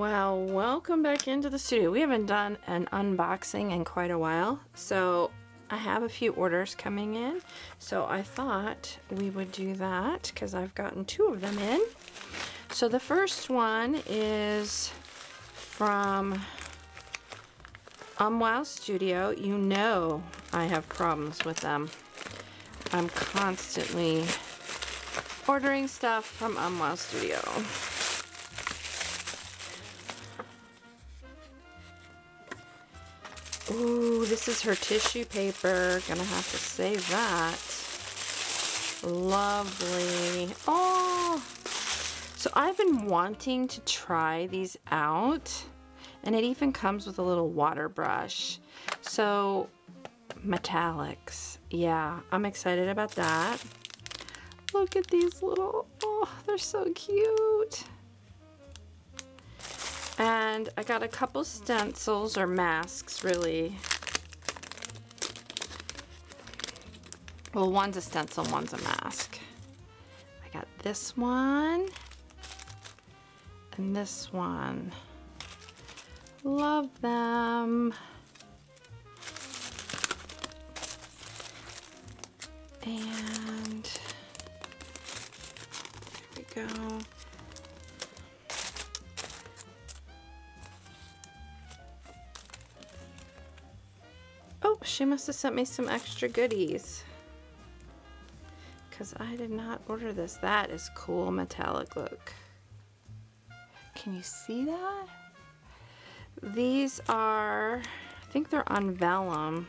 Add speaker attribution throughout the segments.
Speaker 1: Well, welcome back into the studio. We haven't done an unboxing in quite a while, so I have a few orders coming in. So I thought we would do that because I've gotten 2 of them in. So the first one is from Wow Studio. You know I have problems with them. I'm constantly ordering stuff from Wow Studio. Ooh, this is her tissue paper. Gonna have to save that. Lovely. Oh! So I've been wanting to try these out. And it even comes with a little water brush. So, metallics. Yeah, I'm excited about that. Look at these little, oh, they're so cute. And I got a couple stencils or masks, really. Well, one's a stencil, one's a mask. I got this one and this one. Love them. And there we go. Oh, she must have sent me some extra goodies because I did not order this. That is cool metallic look. Can you see that? These are, I think they're on vellum.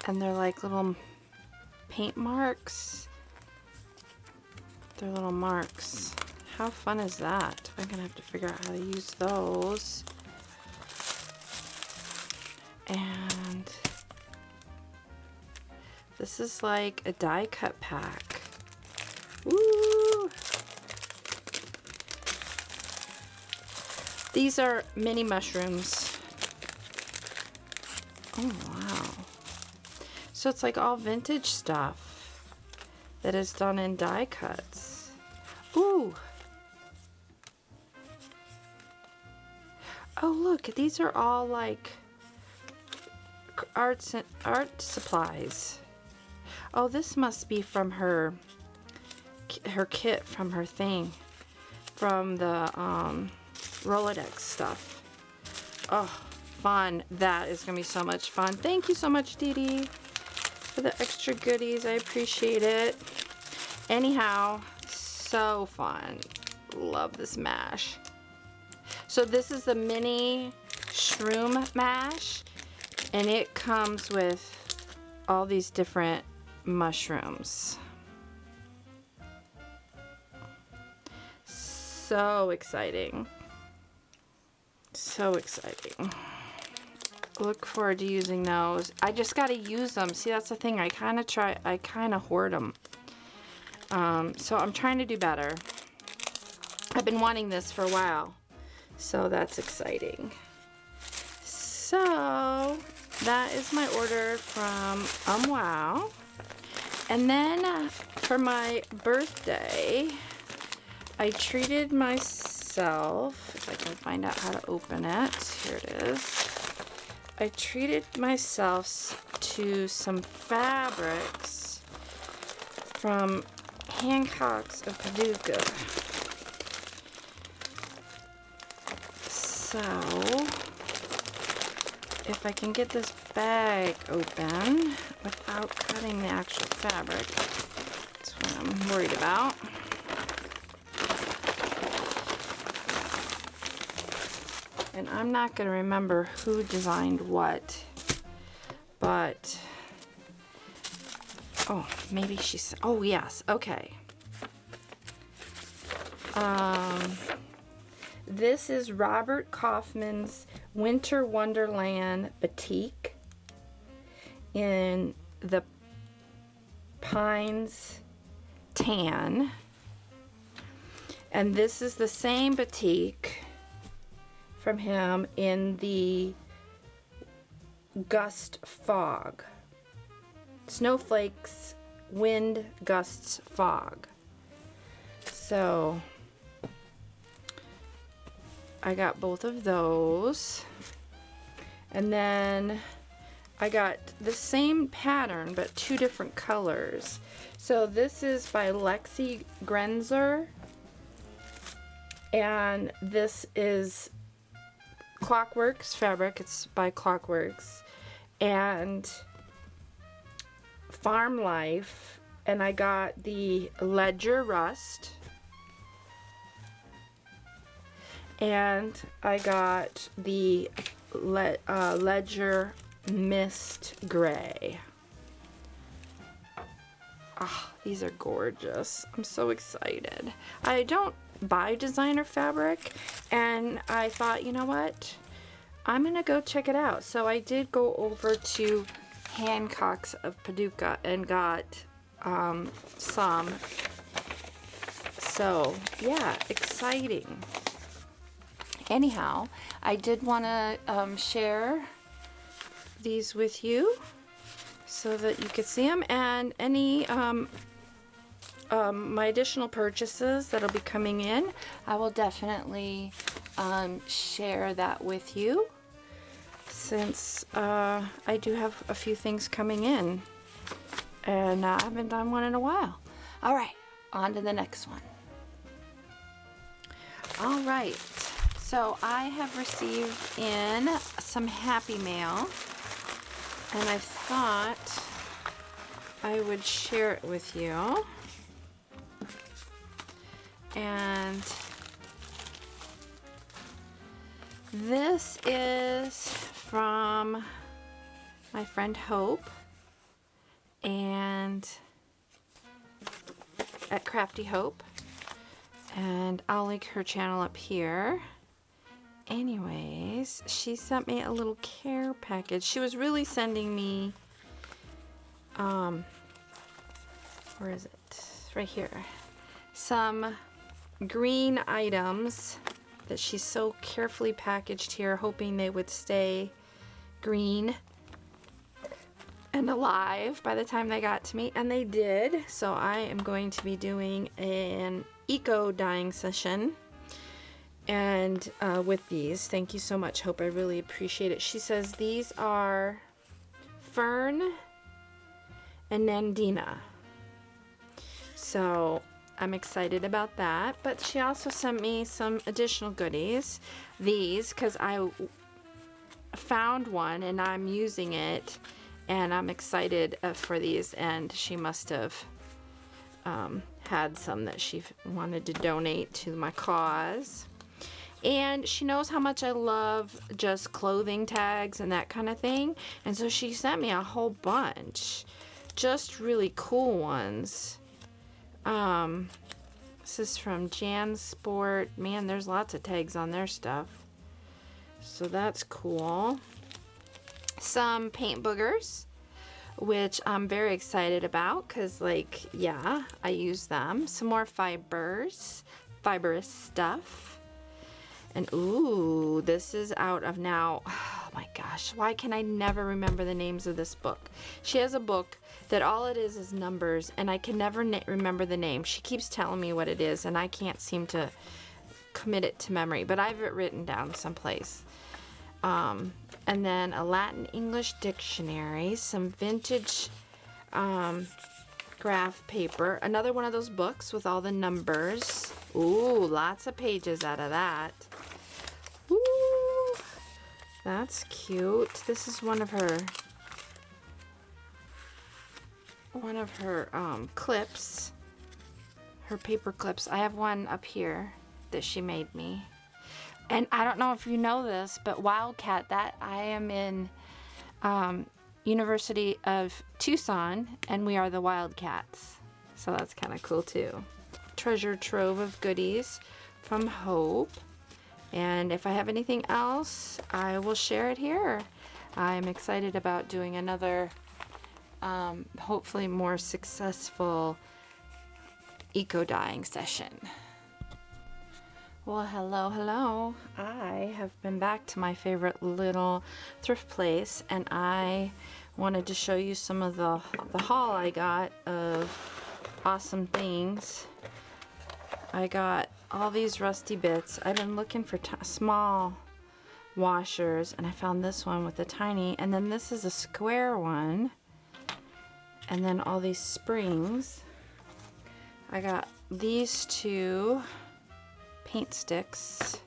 Speaker 1: And they're like little paint marks. They're little marks. How fun is that? I'm gonna have to figure out how to use those. And this is like a die cut pack. Woo! These are mini mushrooms. Oh wow. So it's like all vintage stuff that is done in die cuts. Ooh! Oh look, these are all like art supplies. Oh, this must be from her kit, from her thing, from the Rolodex stuff. Oh, fun. That is gonna be so much fun. Thank you so much, Dee Dee, for the extra goodies. I appreciate it. Anyhow, so fun. Love this mash. So this is the mini shroom mash, and it comes with all these different mushrooms. So exciting. So exciting. Look forward to using those. I just got to use them. See, that's the thing. I kind of hoard them. So I'm trying to do better. I've been wanting this for a while. So that's exciting. So that is my order from Wow. And then for my birthday, I treated myself, if I can find out how to open it, here it is. I treated myself to some fabrics from Hancock's of Paducah. So, if I can get this bag open without cutting the actual fabric, that's what I'm worried about. And I'm not going to remember who designed what, but, oh, maybe she's, oh yes, okay. This is Robert Kaufman's Winter Wonderland Batik in the Pines Tan. And this is the same batik from him in the Gust Fog. Snowflakes, Wind, Gusts, Fog. So I got both of those. And then I got the same pattern but 2 different colors. So this is by Lexi Grenzer, and this is Clockworks fabric. It's by Clockworks, and Farm Life, and I got the Ledger Rust, and I got the Ledger Mist Gray. Ah, these are gorgeous. I'm so excited. I don't buy designer fabric, and I thought, you know what? I'm gonna go check it out. So I did go over to Hancock's of Paducah and got some. So yeah, exciting. Anyhow, I did want to share these with you so that you could see them, and any my additional purchases that'll be coming in, I will definitely share that with you, since I do have a few things coming in, and I haven't done one in a while. All right, on to the next one. All right, so I have received in some Happy Mail, and I thought I would share it with you. And this is from my friend Hope, and at Crafty Hope, and I'll link her channel up here. Anyways, she sent me a little care package. She was really sending me, where is it? Right here. Some green items that she's so carefully packaged here, hoping they would stay green and alive by the time they got to me, and they did. So I am going to be doing an eco dyeing session, and with these. Thank you so much, Hope. I really appreciate it. She says these are Fern and Nandina. So I'm excited about that. But she also sent me some additional goodies. These, because I found one and I'm using it, and I'm excited for these, and she must have had some that she wanted to donate to my cause. And she knows how much I love just clothing tags and that kind of thing, and so she sent me a whole bunch, just really cool ones. This is from JanSport. Man, there's lots of tags on their stuff, so that's cool. Some paint boogers, which I'm very excited about, because, like, yeah, I use them. Some more fibrous stuff. And ooh, this is out of now. Oh my gosh, why can I never remember the names of this book? She has a book that all it is numbers, and I can never remember the name. She keeps telling me what it is, and I can't seem to commit it to memory, but I have it written down someplace. And then a Latin English dictionary, some vintage graph paper, another one of those books with all the numbers. Ooh, lots of pages out of that. Ooh, that's cute. This is one of her clips, her paper clips. I have one up here that she made me. And I don't know if you know this, but Wildcat, that I am in University of Tucson, and we are the Wildcats. So that's kind of cool too. Treasure trove of goodies from Hope. And if I have anything else, I will share it here. I'm excited about doing another, hopefully more successful eco dyeing session. Well, hello. I have been back to my favorite little thrift place, and I wanted to show you some of the haul I got of awesome things. I got all these rusty bits. I've been looking for small washers, and I found this one with the tiny, and then this is a square one, and then all these springs. I got these two paint sticks.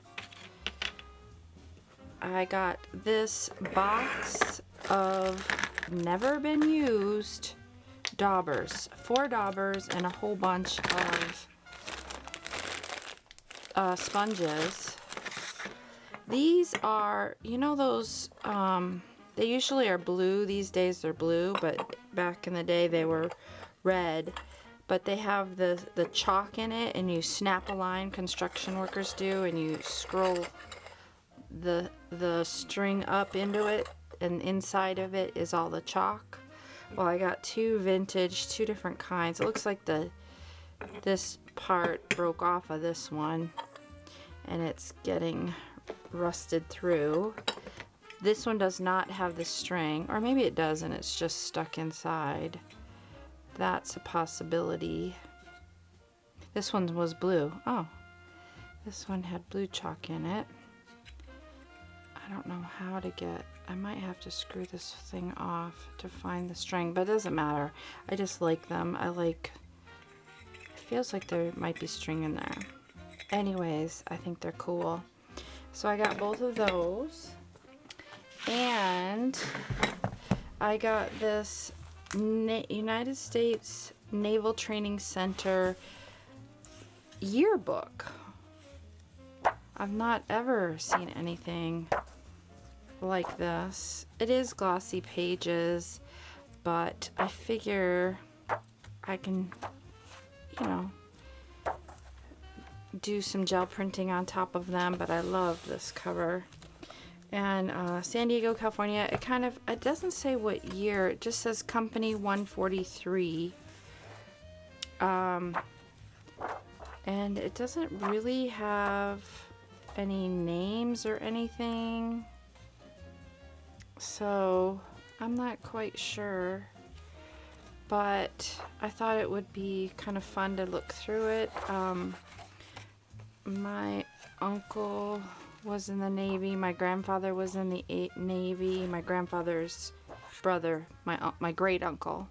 Speaker 1: I got this box of never been used daubers, 4 daubers and a whole bunch of sponges. These are, you know, those they usually are blue. These days they're blue, but back in the day they were red. But they have the chalk in it, and you snap a line, construction workers do, and you scroll the string up into it, and inside of it is all the chalk. Well, I got 2 vintage, 2 different kinds. It looks like this part broke off of this one, and it's getting rusted through. This one does not have the string, or maybe it does and it's just stuck inside. That's a possibility. This one was blue. Oh, this one had blue chalk in it. I don't know how to get, I might have to screw this thing off to find the string, but it doesn't matter. I just like them. It feels like there might be string in there. Anyways, I think they're cool. So I got both of those, and I got this United States Naval Training Center yearbook. I've not ever seen anything like this. It is glossy pages, but I figure I can, you know, do some gel printing on top of them, but I love this cover. And San Diego, California. It doesn't say what year. It just says Company 143. And it doesn't really have any names or anything. So I'm not quite sure. But I thought it would be kind of fun to look through it. My uncle was in the Navy. My grandfather was in the Navy. My grandfather's brother, my great uncle,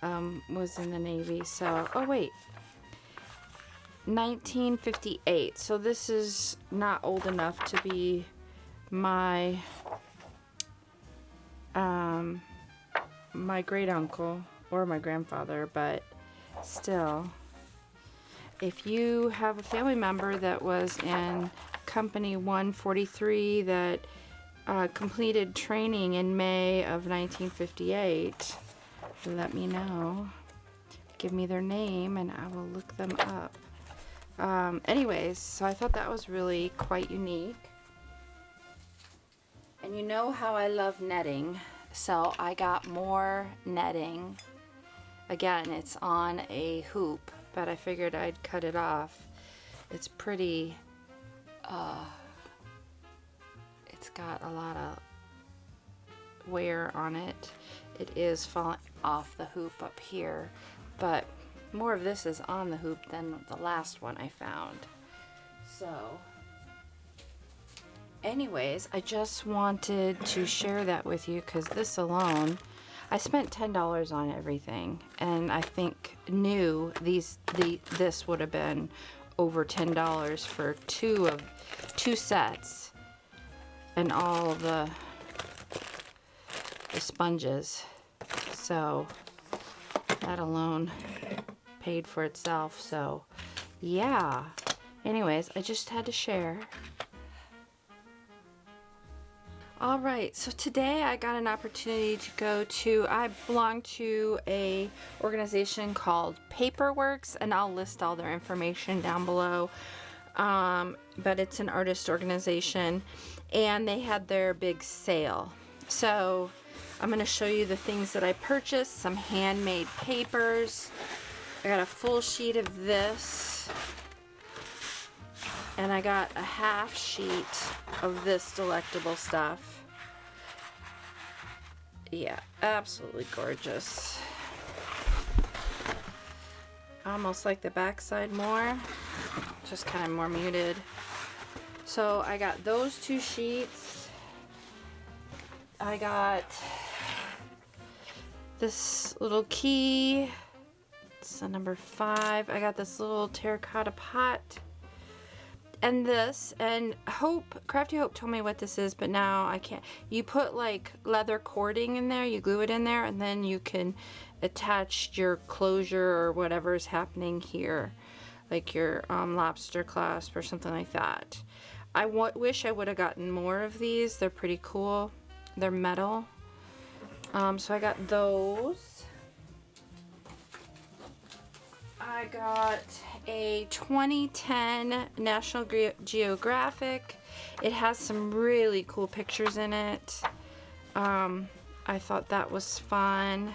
Speaker 1: was in the Navy. So, oh wait, 1958. So this is not old enough to be my my great uncle or my grandfather, but still. If you have a family member that was in Company 143 that completed training in May of 1958, let me know. Give me their name and I will look them up. Anyways, so I thought that was really quite unique. And you know how I love netting, so I got more netting. Again, it's on a hoop, but I figured I'd cut it off. It's pretty, it's got a lot of wear on it. It is falling off the hoop up here, but more of this is on the hoop than the last one I found. So anyways, I just wanted to share that with you because this alone, I spent $10 on everything, and I think this would have been over $10 for two sets and all the sponges. So that alone paid for itself. So yeah. Anyways, I just had to share. Alright, so today I got an opportunity to go to, I belong to a organization called Paperworks, and I'll list all their information down below, but it's an artist organization, and they had their big sale. So I'm going to show you the things that I purchased, some handmade papers. I got a full sheet of this, and I got a half sheet of this delectable stuff. Yeah, absolutely gorgeous. I almost like the backside more. just kind of more muted. So I got those 2 sheets. I got this little key. It's a number 5. I got this little terracotta pot. And this, and Crafty Hope told me what this is, but now I can't. You put like leather cording in there, you glue it in there, and then you can attach your closure or whatever is happening here, like your lobster clasp or something like that. I wish I would have gotten more of these. They're pretty cool. They're metal. So I got those. I got a 2010 National Geographic. It has some really cool pictures in it. I thought that was fun.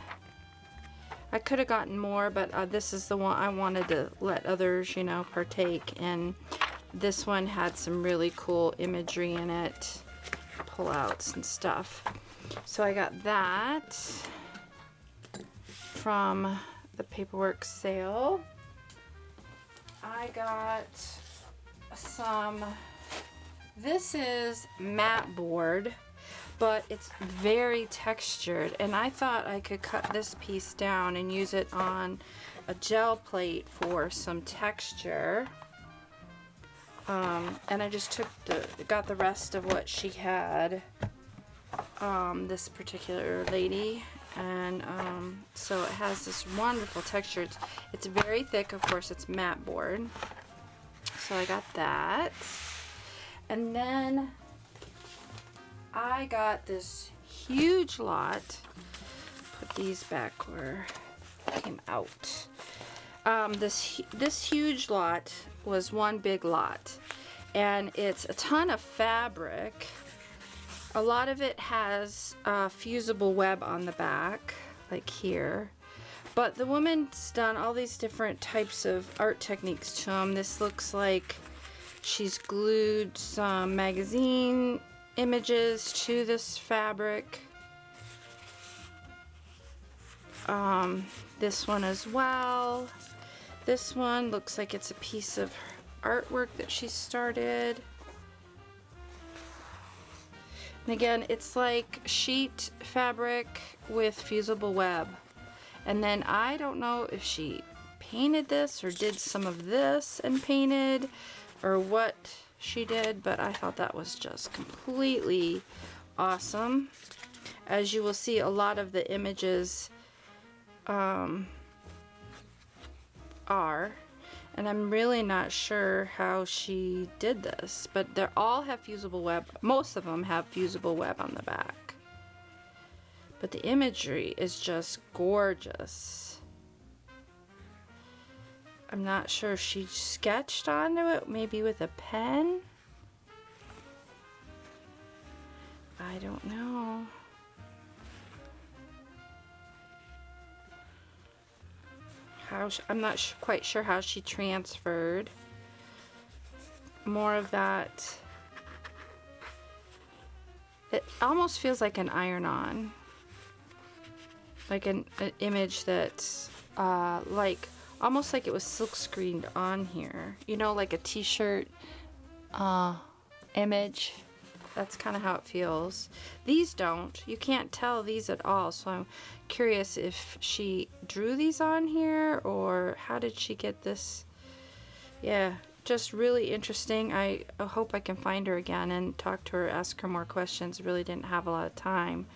Speaker 1: I could have gotten more, but this is the one I wanted to let others, you know, partake. And this one had some really cool imagery in it, pullouts and stuff. So I got that from the paperwork sale. I got some, this is mat board, but it's very textured, and I thought I could cut this piece down and use it on a gel plate for some texture. And I just got the rest of what she had, this particular lady. And so it has this wonderful texture. It's very thick, of course. It's mat board, so I got that. And then I got this huge lot. Put these back where they came out. This huge lot was one big lot, and it's a ton of fabric. A lot of it has fusible web on the back, like here. But the woman's done all these different types of art techniques to them. This looks like she's glued some magazine images to this fabric. This one as well. This one looks like it's a piece of artwork that she started. And again, it's like sheet fabric with fusible web. And then I don't know if she painted this or did some of this and painted or what she did, but I thought that was just completely awesome. As you will see, a lot of the images are, and I'm really not sure how she did this, but they all have fusible web. Most of them have fusible web on the back, but the imagery is just gorgeous. I'm not sure if she sketched onto it, maybe with a pen. I don't know. I'm not quite sure how she transferred more of that. It almost feels like an iron-on, like an image that's like almost like it was silk screened on here, you know, like a t-shirt image. That's kind of how it feels. These don't. You can't tell these at all, so I'm curious if she drew these on here or how did she get this. Yeah, just really interesting. I hope I can find her again and talk to her, ask her more questions. Really didn't have a lot of time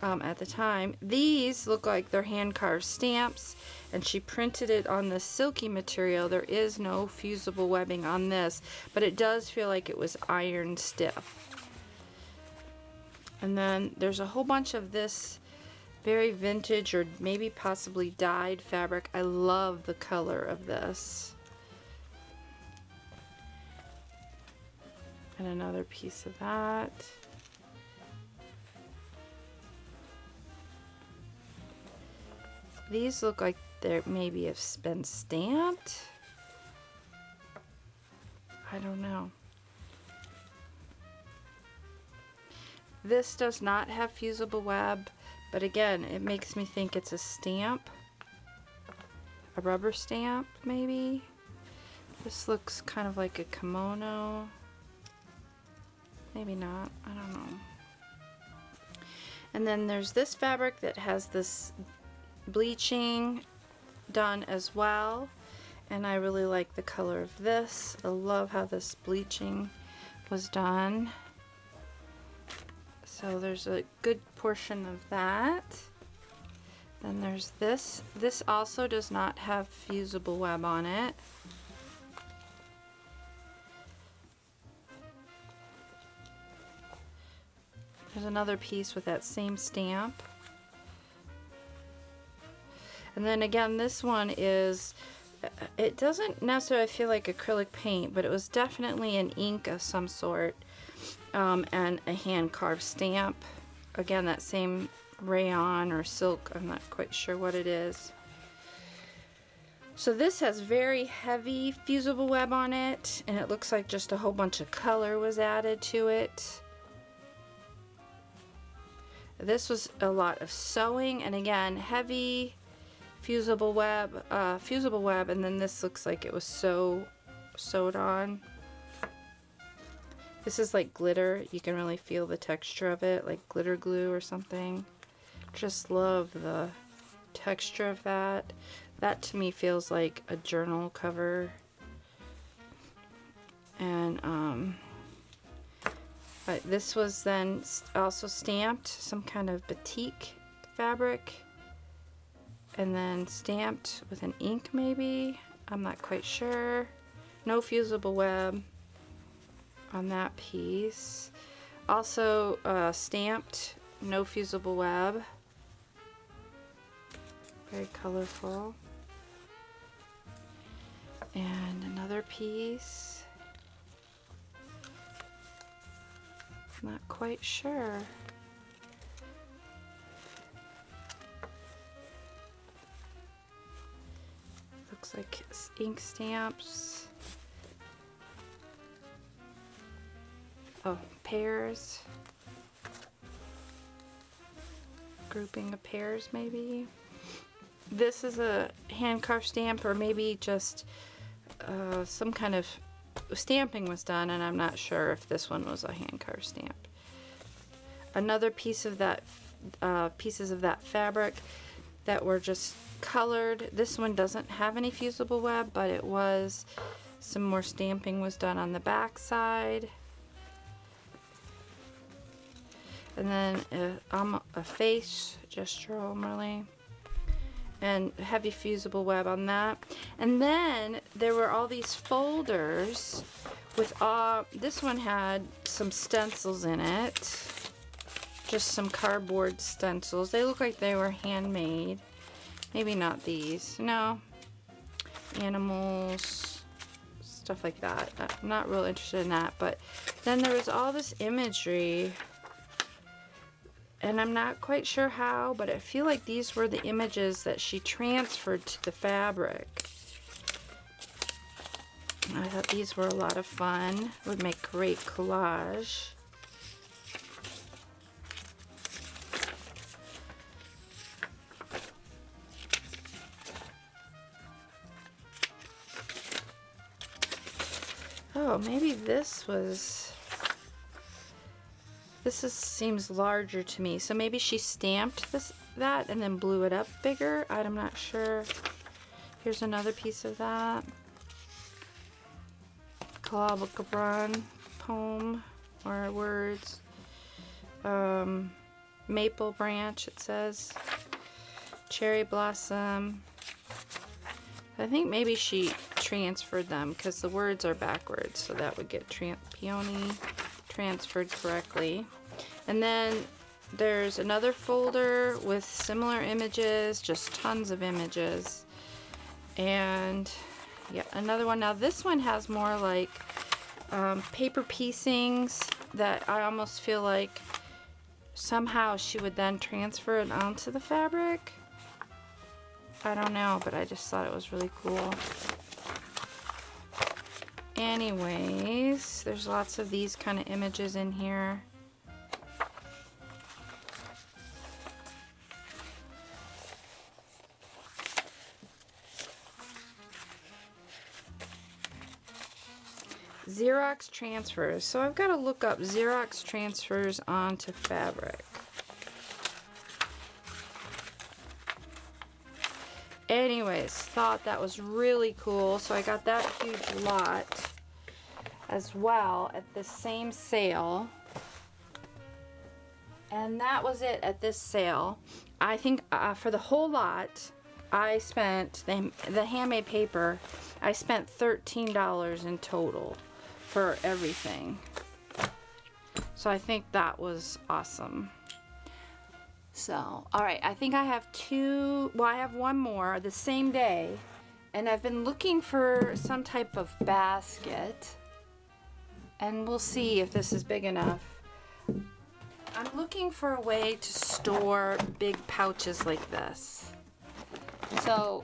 Speaker 1: at the time. These look like they're hand-carved stamps, and she printed it on the silky material. There is no fusible webbing on this, but it does feel like it was iron stiff. And then there's a whole bunch of this very vintage or maybe possibly dyed fabric. I love the color of this. And another piece of that. These look like they maybe have been stamped. I don't know. This does not have fusible web, but again, it makes me think it's a stamp. A rubber stamp, maybe. This looks kind of like a kimono. Maybe not, I don't know. And then there's this fabric that has this bleaching done as well. And I really like the color of this. I love how this bleaching was done. So there's a good portion of that. Then there's this. This also does not have fusible web on it. There's another piece with that same stamp. And then again, this one is, it doesn't necessarily feel like acrylic paint, but it was definitely an ink of some sort, and a hand carved stamp. Again, that same rayon or silk, I'm not quite sure what it is. So this has very heavy fusible web on it, and it looks like just a whole bunch of color was added to it. This was a lot of sewing, and again, heavy fusible web, and then this looks like it was sewed on. This is like glitter. You can really feel the texture of it, like glitter glue or something. Just love the texture of that. That to me feels like a journal cover. And this was then also stamped, some kind of batik fabric, and then stamped with an ink maybe. I'm not quite sure. No fusible web on that piece. Also stamped, no fusible web. Very colorful. And another piece. Not quite sure. Looks like ink stamps. Oh, pears. Grouping of pears maybe. This is a hand carved stamp, or maybe just some kind of stamping was done, and I'm not sure if this one was a hand carved stamp. Another piece of that, pieces of that fabric that were just colored. This one doesn't have any fusible web, but it was, some more stamping was done on the back side. And then a face gestural really, and heavy fusible web on that. And then there were all these folders with this one had some stencils in it, just some cardboard stencils. They look like they were handmade. Maybe not these. No. Animals, stuff like that. I'm not real interested in that. But then there was all this imagery, and I'm not quite sure how, but I feel like these were the images that she transferred to the fabric. I thought these were a lot of fun. Would make great collage. Oh, maybe this was... seems larger to me. So maybe she stamped that and then blew it up bigger. I'm not sure. Here's another piece of that. Calabacabran poem or words. Maple branch, it says. Cherry blossom. I think maybe she transferred them because the words are backwards, so that would get peony transferred correctly. And then there's another folder with similar images, just tons of images. And yeah, another one. Now this one has more like paper piecings that I almost feel like somehow she would then transfer it onto the fabric. I don't know, but I just thought it was really cool. Anyways, there's lots of these kind of images in here. Xerox transfers. So I've got to look up Xerox transfers onto fabric. Anyways, thought that was really cool. So I got that huge lot as well at this same sale. And that was it at this sale. I think for the whole lot, I spent, the handmade paper, I spent $13 in total for everything. So I think that was awesome. So, alright, I think I have I have one more the same day. And I've been looking for some type of basket. And we'll see if this is big enough. I'm looking for a way to store big pouches like this. So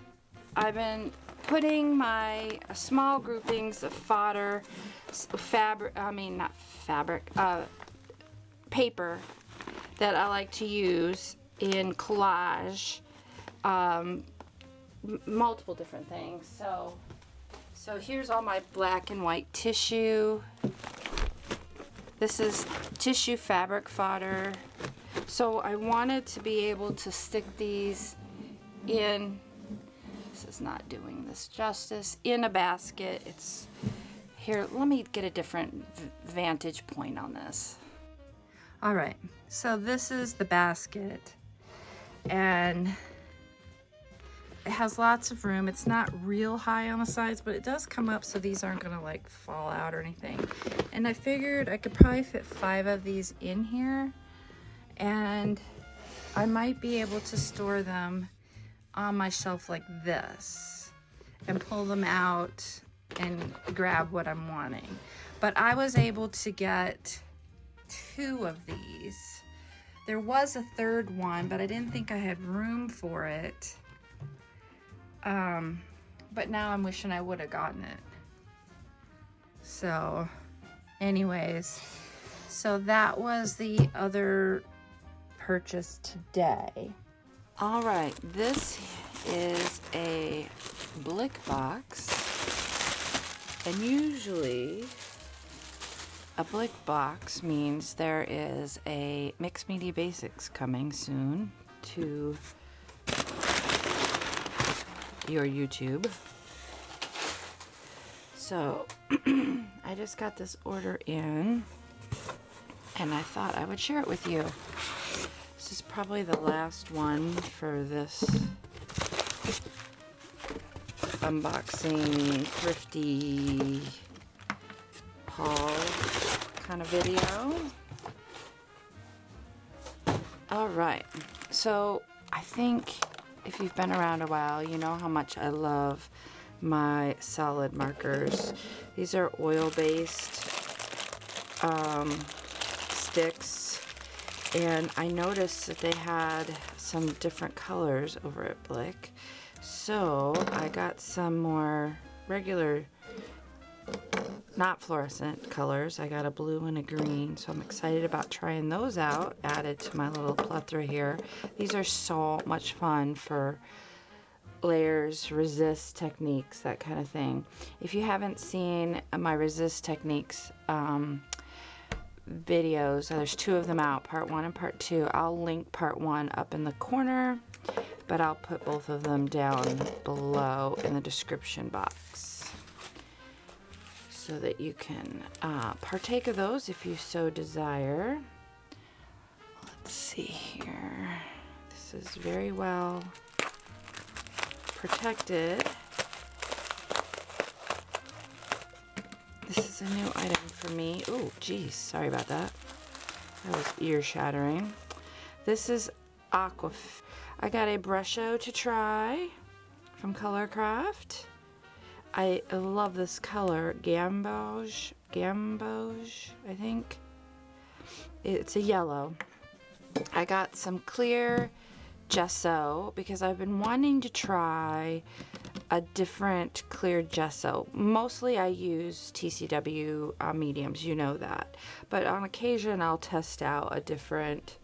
Speaker 1: I've been putting my small groupings of paper that I like to use in collage, multiple different things. So here's all my black and white tissue. This is tissue fabric fodder. So I wanted to be able to stick these in, this is not doing this justice, in a basket. It's here, let me get a different vantage point on this. All right, so this is the basket, and it has lots of room. It's not real high on the sides, but it does come up so these aren't gonna like fall out or anything. And I figured I could probably fit 5 of these in here, and I might be able to store them on my shelf like this and pull them out and grab what I'm wanting. But I was able to get 2 of these. There was a third one, but I didn't think I had room for it. But now I'm wishing I would have gotten it. So anyways, so that was the other purchase today. All right, this is a Blick box, and usually a Blick box means there is a Mixed Media Basics coming soon to your YouTube. So I just got this order in, and I thought I would share it with you. This is probably the last one for this unboxing thrifty haul kind of video. All right, so I think if you've been around a while, you know how much I love my solid markers. These are oil-based sticks, and I noticed that they had some different colors over at Blick, so I got some more regular, not fluorescent colors. I got a blue and a green, so I'm excited about trying those out, added to my little plethora here. These are so much fun for layers, resist techniques, that kind of thing. If you haven't seen my resist techniques videos, there's 2 of them out, part 1 and part 2. I'll link part 1 up in the corner, but I'll put both of them down below in the description box so that you can partake of those if you so desire. Let's see here. This is very well protected. This is a new item for me. Oh, geez, sorry about that. That was ear-shattering. This is Aqua. I got a brusho to try from Colorcraft. I love this color, Gamboge, I think. It's a yellow. I got some clear gesso because I've been wanting to try a different clear gesso. Mostly I use TCW mediums, you know that. But on occasion I'll test out a different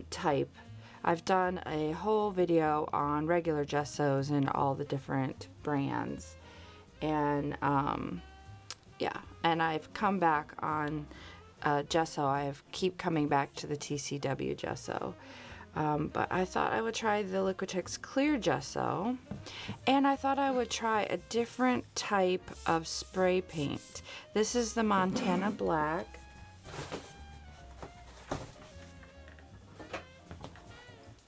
Speaker 1: type. I've done a whole video on regular gessos and all the different brands. And yeah, and I've come back on gesso. I keep coming back to the TCW gesso. But I thought I would try the Liquitex clear gesso, and I thought I would try a different type of spray paint. This is the Montana Black.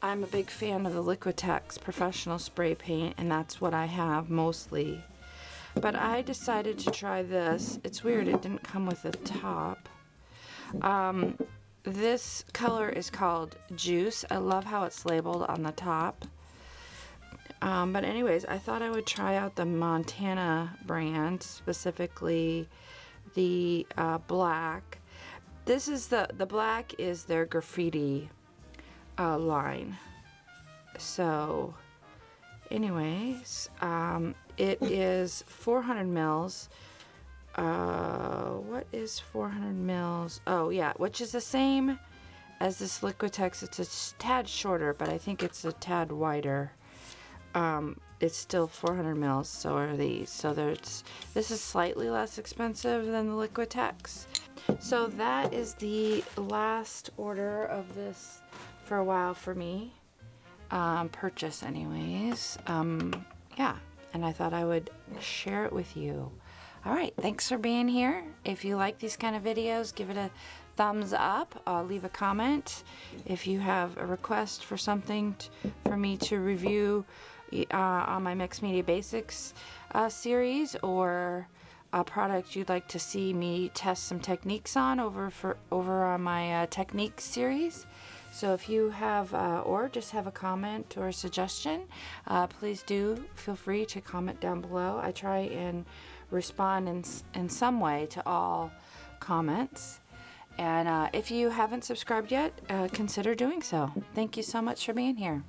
Speaker 1: I'm a big fan of the Liquitex professional spray paint, and that's what I have mostly. But I decided to try this. It's weird, it didn't come with a top. This color is called Juice. I love how it's labeled on the top. But anyways, I thought I would try out the Montana brand, specifically the black. This is the black is their graffiti line. So anyways, it is 400 mils. What is 400 mils? Oh yeah, which is the same as this Liquitex. It's a tad shorter, but I think it's a tad wider. It's still 400 mils, so are these. So this is slightly less expensive than the Liquitex. So that is the last order of this for a while for me. Purchase anyways. Yeah, and I thought I would share it with you. All right, thanks for being here. If you like these kind of videos, give it a thumbs up. Leave a comment. If you have a request for something for me to review on my Mixed Media Basics series, or a product you'd like to see me test some techniques on over on my techniques series. So if you have, or just have a comment or a suggestion, please do feel free to comment down below. I try and respond in some way to all comments. And if you haven't subscribed yet, consider doing so. Thank you so much for being here.